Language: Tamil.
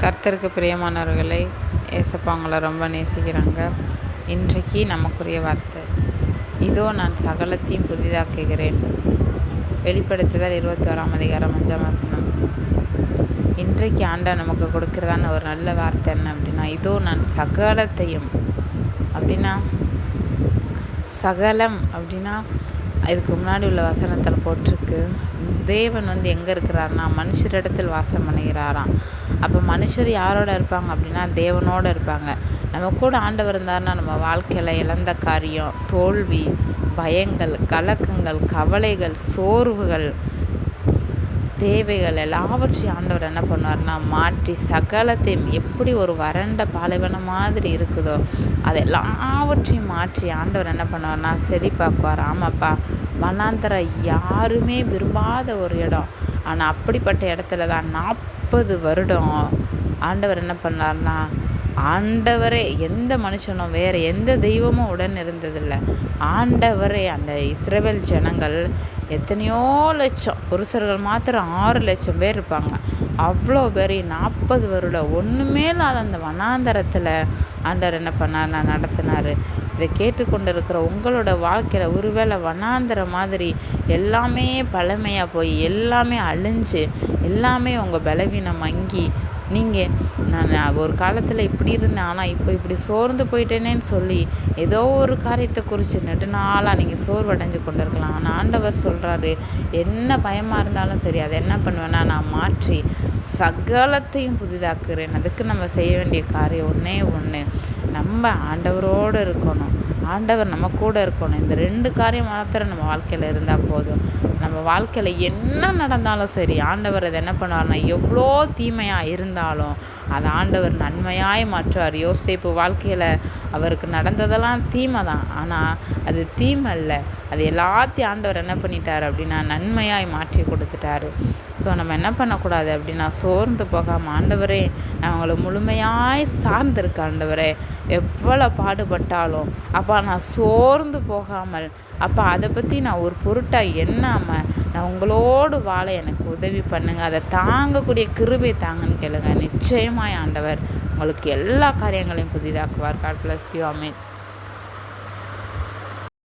கர்த்தருக்கு பிரியமானவர்களை ஏசப்பா அவங்கள ரொம்ப நேசிக்கிறாங்க. இன்றைக்கு நமக்குரிய வார்த்தை, இதோ நான் சகலத்தையும் புதிதாக்குகிறேன். வெளிப்படுத்துதல் 21 அதிகாரம் 5 இன்றைக்கு ஆண்டவர் நமக்கு கொடுக்கிறதான ஒரு நல்ல வார்த்தை என்ன அப்படின்னா, இதோ நான் சகலத்தையும் அப்படின்னா, சகலம் அப்படின்னா இதுக்கு முன்னாடி உள்ள வசனத்தில் போட்டிருக்கு, தேவன் எங்கே இருக்கிறாருன்னா மனுஷரிடத்தில் வாசம் பண்ணுகிறாராம். அப்போ மனுஷர் யாரோட இருப்பாங்க அப்படின்னா தேவனோடு இருப்பாங்க. நம்ம கூட ஆண்டவர் இருந்தாருன்னா நம்ம வாழ்க்கையில் இழந்த காரியம், தோல்வி, பயங்கள், கலக்கங்கள், கவலைகள், சோர்வுகள், தேவைகள் எல்லாவற்றையும் ஆண்டவர் என்ன பண்ணுவார்னா மாற்றி சகலத்தையும், எப்படி ஒரு வறண்ட பாலைவனம் மாதிரி இருக்குதோ அதை எல்லாவற்றையும் மாற்றி ஆண்டவர் என்ன பண்ணுவார்னா செழிப்பாக்குவார். ஆமாப்பா, வனாந்தரம் யாருமே விரும்பாத ஒரு இடம், ஆனால் அப்படிப்பட்ட இடத்துல தான் 40 வருடம் ஆண்டவர் என்ன பண்ணார்னா, ஆண்டவரே, எந்த மனுஷனும் வேறு எந்த தெய்வமும் உடன் இருந்ததில்லை. ஆண்டவரே, அந்த இஸ்ரவேல் ஜனங்கள் எத்தனையோ லட்சம், புருஷர்கள் மாத்திரம் 6 லட்சம் பேர் இருப்பாங்க. அவ்வளோ பேர் 40 வருடம் ஒன்றுமே இல்லாத அந்த வனாந்தரத்தில் ஆண்டவர் என்ன பண்ணார் நடத்தினார். இதை கேட்டுக்கொண்டு இருக்கிற உங்களோட வாழ்க்கையில் ஒருவேளை வனாந்தரம் மாதிரி எல்லாமே பழமையாக போய் எல்லாமே அழிஞ்சு எல்லாமே உங்கள் பலவீனம் மங்கி நீங்கள் நான் ஒரு காலத்தில் இப்படி இருந்தேன், ஆனால் இப்போ இப்படி சோர்ந்து போயிட்டேனேன்னு சொல்லி ஏதோ ஒரு காரியத்தை குறித்து நெடுநாளாக நீங்கள் சோர்வடைஞ்சு கொண்டு இருக்கலாம். ஆனால் ஆண்டவர் சொல்கிறாரு, என்ன பயமாக இருந்தாலும் சரி, அதை என்ன பண்ணுவேன்னா நான் மாற்றி சகலத்தையும் புதிதாக்குறேன். அதுக்கு நம்ம செய்ய வேண்டிய காரியம் ஒன்றே ஒன்று, நம்ம ஆண்டவரோடு இருக்கணும், ஆண்டவர் நம்ம கூட இருக்கணும். இந்த 2 காரியம் மாத்திரம் நம்ம வாழ்க்கையில் இருந்தால் போதும். நம்ம வாழ்க்கையில் என்ன நடந்தாலும் சரி, ஆண்டவர் அதை என்ன பண்ணுவார்னா எவ்வளோ தீமையாக இருந்தாலும் அதை ஆண்டவர் நன்மையாய் மாற்றுவார். யோசேப்பு வாழ்க்கையில் அவருக்கு நடந்ததெல்லாம் தீமை தான், ஆனால் அது தீமை இல்லை, அது எல்லாத்தையும் ஆண்டவர் என்ன பண்ணிட்டார் அப்படின்னா நன்மையாய் மாற்றி கொடுத்துட்டாரு. ஸோ நம்ம என்ன பண்ணக்கூடாது அப்படின்னா சோர்ந்து போகாமல், ஆண்டவரே நான் உங்களை முழுமையாய் சார்ந்திருக்க ஆண்டவரே, எவ்வளோ பாடுபட்டாலும் அப்பா நான் சோர்ந்து போகாமல், அப்பா அதை பற்றி நான் ஒரு பொருட்டாக எண்ணாமல் நான் உங்களோடு வாழ எனக்கு உதவி பண்ணுங்க, அதை தாங்கக்கூடிய கிருபை தாங்கன்னு கேளுங்க. நிச்சயமாய் ஆண்டவர் உங்களுக்கு எல்லா காரியங்களையும் புதிதாக்குவார். God bless you. ஆமென்.